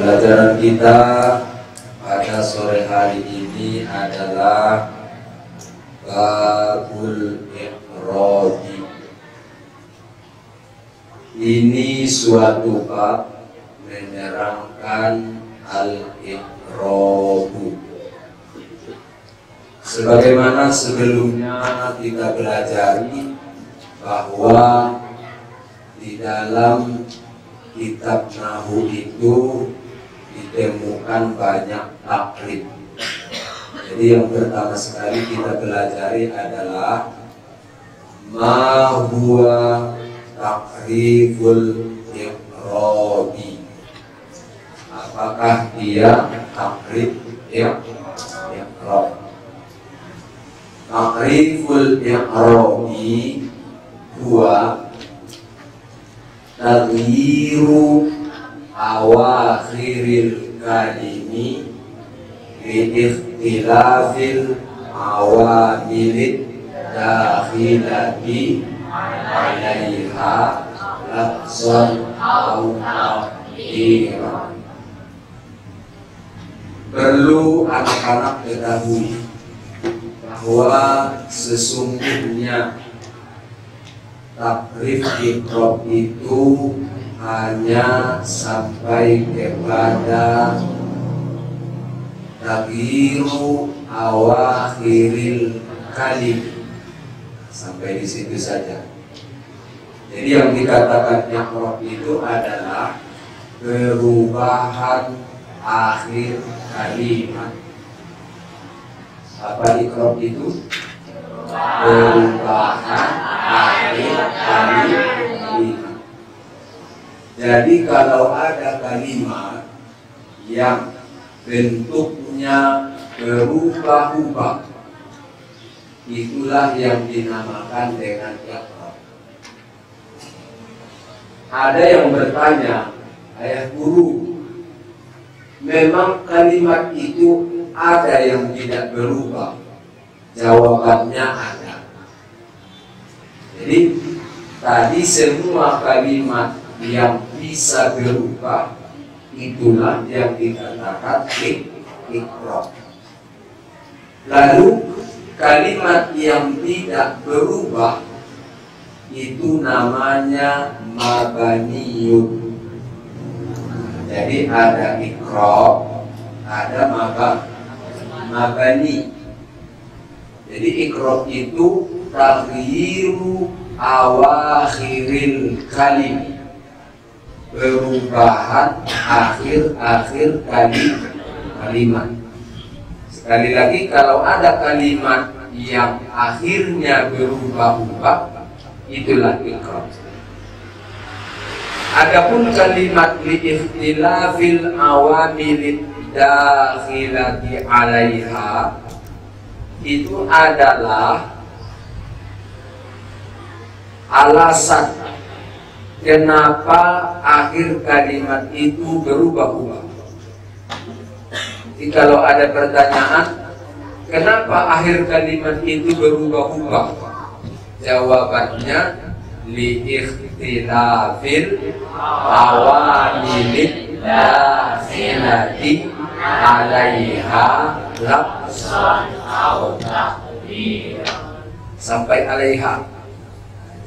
Pelajaran kita pada sore hari ini adalah Babul Iqrabi. Ini suatu bab menerangkan al-iqrabu. Sebagaimana sebelumnya kita pelajari bahwa di dalam kitab Nahwu itu ditemukan banyak takrib. Jadi yang pertama sekali kita pelajari adalah ma huwa takribul iqrabi. Apakah dia takrib iqrab? Takribul iqrabi huwa taghyiru awakhiril kalimi biikhtilafil awamilid dakhilati alaiha lafzan au taqdiran. Perlu anak-anak ketahui bahwa sesungguhnya takrib iqrab itu hanya sampai kepada taghyiru awakhiril kalim, sampai di situ saja. Jadi yang dikatakan iqrab itu adalah perubahan akhir kalimat. Apa iqrab itu? Perubahan akhir kalimat. Jadi kalau ada kalimat yang bentuknya berubah-ubah, itulah yang dinamakan dengan iqrab. Ada yang bertanya, ayah guru, memang kalimat itu ada yang tidak berubah? Jawabannya ada. Jadi tadi semua kalimat yang bisa berubah itulah yang dikatakan iqrab. Lalu kalimat yang tidak berubah itu namanya mabaniyun. Jadi ada iqrab, ada mabani. Jadi iqrab itu taghyiru awakhiril kalim, perubahan akhir-akhir kalimat. Sekali lagi, kalau ada kalimat yang akhirnya berubah-ubah, itulah iqrab. Adapun kalimat liikhtilafil awamilid dakhilati alaiha, itu adalah alasan kenapa akhir kalimat itu berubah-ubah. Jadi kalau ada pertanyaan, kenapa akhir kalimat itu berubah-ubah? Jawabannya liikhtilafil awamilid dakhilati alaiha lafzan au taqdiran. Sampai alaiha.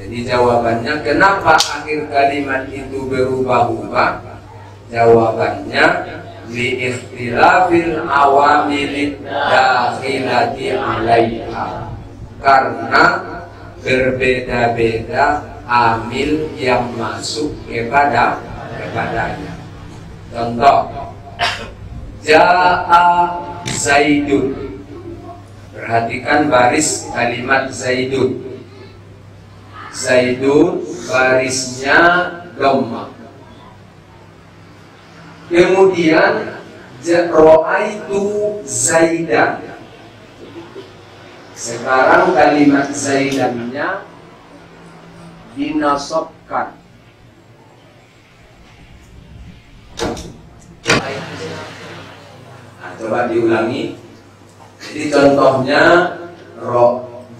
Jadi jawabannya kenapa akhir kalimat itu berubah-ubah? Jawabannya liikhtilafil awamilid dakhilati alaiha, karena berbeda-beda amil yang masuk kepadanya. Contoh, Ja'a Zaidun. Perhatikan baris kalimat Zaidun. Zaidun barisnya dhamma. Kemudian Ra'aitu Zaidan. Sekarang kalimat Zaidannya dinasabkan. Nah, coba diulangi. Jadi contohnya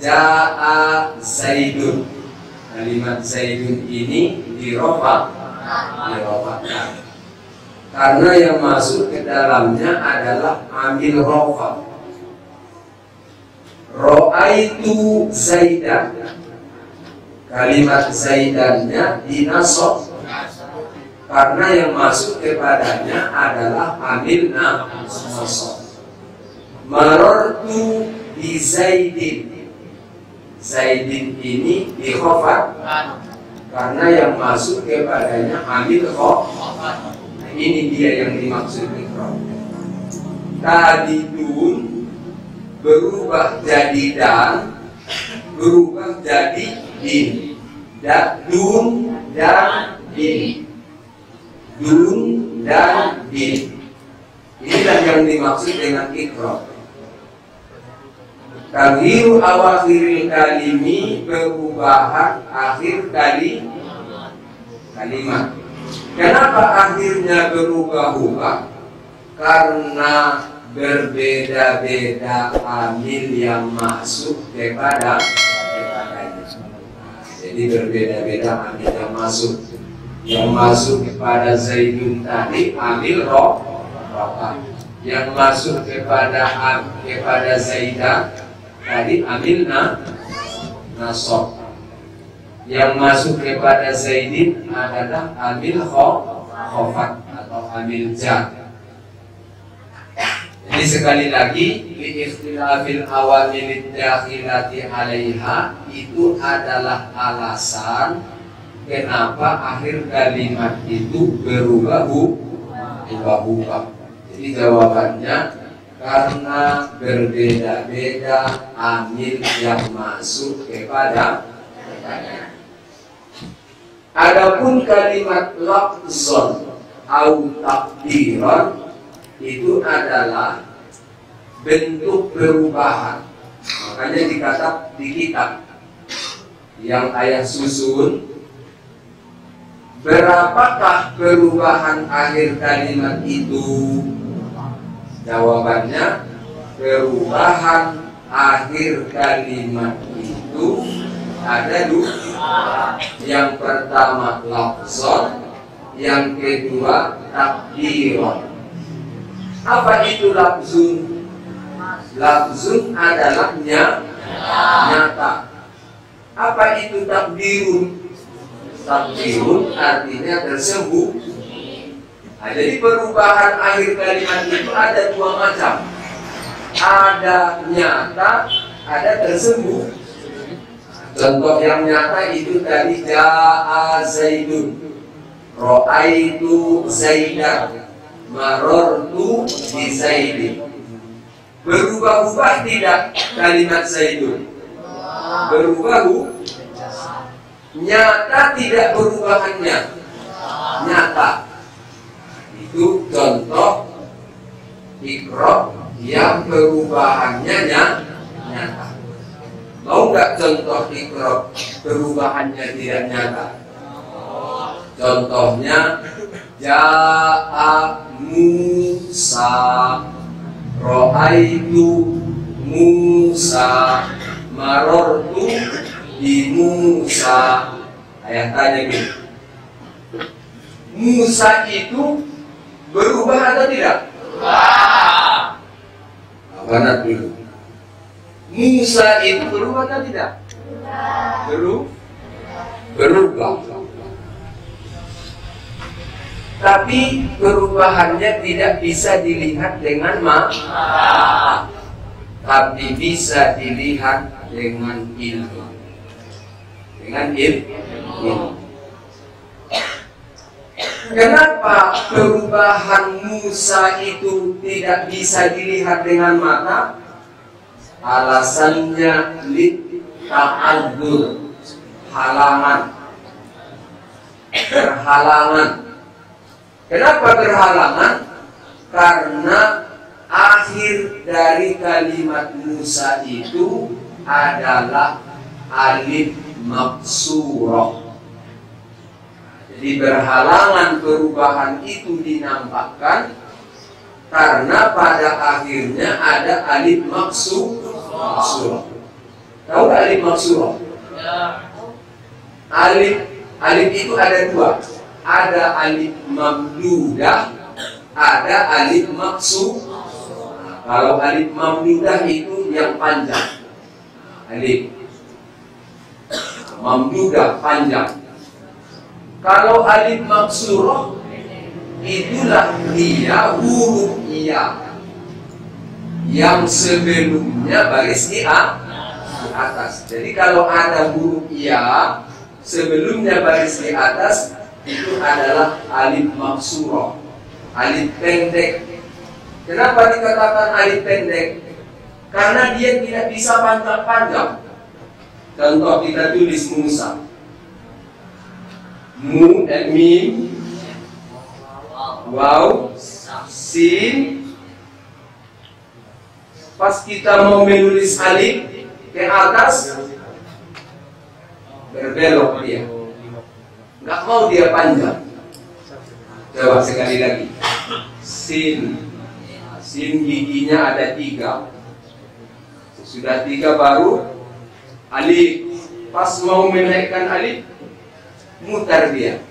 Ja'a Zaidun. Kalimat Zaidun ini dirofakkan. karena yang masuk ke dalamnya adalah amil rofa. Ro'aitu Zaidan, kalimat Zaidannya dinasab karena yang masuk kepadanya adalah amil nasab. Marortu bi Zaidin, Zaidin ini dikhafat karena yang masuk kepadanya amil khafat. Ini dia yang dimaksud ikrab. Tadidun berubah jadi dan, berubah jadi din. Dun dan din. Dun dan din. Inilah yang dimaksud dengan ikrab. Taghyiru awakhiril kalimi, perubahan akhir kalimat. Kenapa akhirnya berubah-ubah? Karena berbeda-beda amil yang masuk kepadanya. Jadi berbeda-beda amil yang masuk. Yang masuk kepada Zaidun tadi amil rofa. Yang masuk kepada Zaidan tadi amil nasab. Yang masuk kepada Zaidin adalah amil khafat atau amil jar. Jadi sekali lagi, li'ikhtilafil awamilid dakhilati 'alaiha, itu adalah alasan kenapa akhir kalimat itu berubah-ubah. Jadi jawabannya karena berbeda-beda amil yang masuk kepadanya. Adapun kalimat lafzon au takdiran itu adalah bentuk perubahan. Makanya dikata di kitab yang ayah susun, berapakah perubahan akhir kalimat itu? Jawabannya, perubahan akhir kalimat itu ada dua. Yang pertama lafzon, yang kedua takdiran. Apa itu lafzun? Lafzun adalah nyata. Apa itu takdirun? Takdirun artinya tersembunyi. Nah, jadi perubahan akhir kalimat itu ada dua macam. Ada nyata, ada tersembunyi. Contoh yang nyata itu tadi ja'a Zaidun, ro'aitu Zaidan, marortu bi Zaidin. Berubah-ubah tidak kalimat Zaidun? Berubah-ubah. Nyata tidak perubahannya? Nyata. Itu contoh ikrab yang perubahannya nyata. Mau nggak contoh ikrab perubahannya tidak nyata? Contohnya ja'a Musa, ro'aitu Musa, marortu di Musa. Ayah tanya gitu, Musa itu berubah atau tidak? Berubah. Apa dulu? Musa itu berubah atau tidak? Berubah. Tapi perubahannya tidak bisa dilihat dengan mata, tapi bisa dilihat dengan ilmu. Dengan ilmu. Kenapa perubahan Musa itu tidak bisa dilihat dengan mata? Alasannya ta'adzur, halangan, berhalangan. Kenapa berhalangan? Karena akhir dari kalimat Musa itu adalah alif maksurah. Jadi berhalangan perubahan itu dinampakkan karena pada akhirnya ada alif maksurah. Tahu gak alif maksurah? Alif itu ada dua. Ada alif mamdudah, ada alif maksur. Nah, kalau alif mamdudah itu yang panjang. Alif mamdudah panjang. Kalau alif maksurah, itulah dia huruf iya yang sebelumnya baris di atas. Jadi kalau ada huruf iya sebelumnya baris di atas, itu adalah alif maksurah, alif pendek. Kenapa dikatakan alif pendek? Karena dia tidak bisa panjang-panjang. Contoh, kita tulis Musa, mim, waw, sin. Pas kita mau menulis alif ke atas, berbelok dia, nggak mau dia panjang. Coba sekali lagi, sin giginya ada 3. Sudah 3 baru alif. Pas mau menaikkan alif, mutar dia.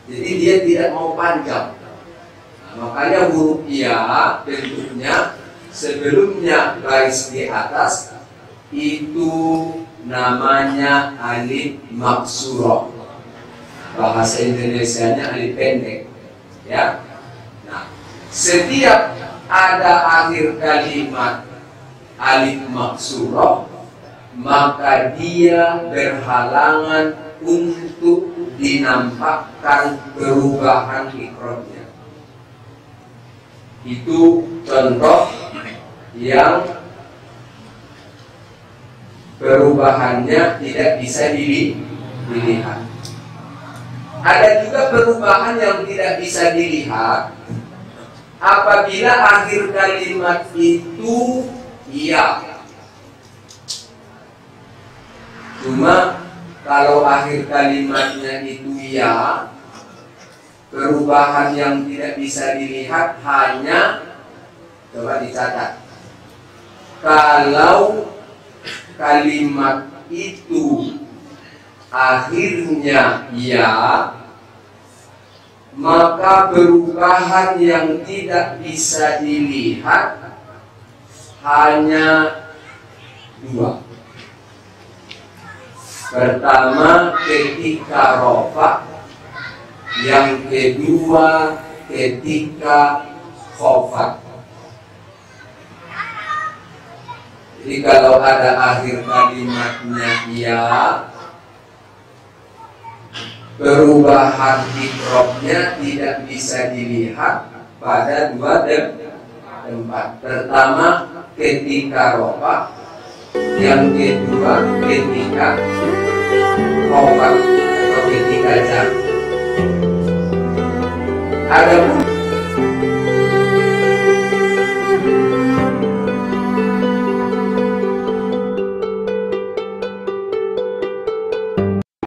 Jadi dia tidak mau panjang. Nah, makanya huruf iya bentuknya sebelumnya garis di atas itu namanya alif maksurah. Bahasa Indonesianya alif pendek. Ya. Nah, setiap ada akhir kalimat alif maksurah, maka dia berhalangan untuk dinampakkan perubahan ikromnya. Itu contoh yang perubahannya tidak bisa dilihat. Ada juga perubahan yang tidak bisa dilihat apabila akhir kalimat itu iya. Cuma kalau akhir kalimatnya itu iya, perubahan yang tidak bisa dilihat hanya, coba dicatat, kalau kalimat itu akhirnya iya, maka perubahan yang tidak bisa dilihat hanya 2. Pertama ketika rofa, yang kedua ketika khofat. Jadi kalau ada akhir kalimatnya iya, perubahan ikromnya tidak bisa dilihat pada 2 tempat. Pertama ketika rofa, yang kedua ketika khofat atau ketika jar. Adapun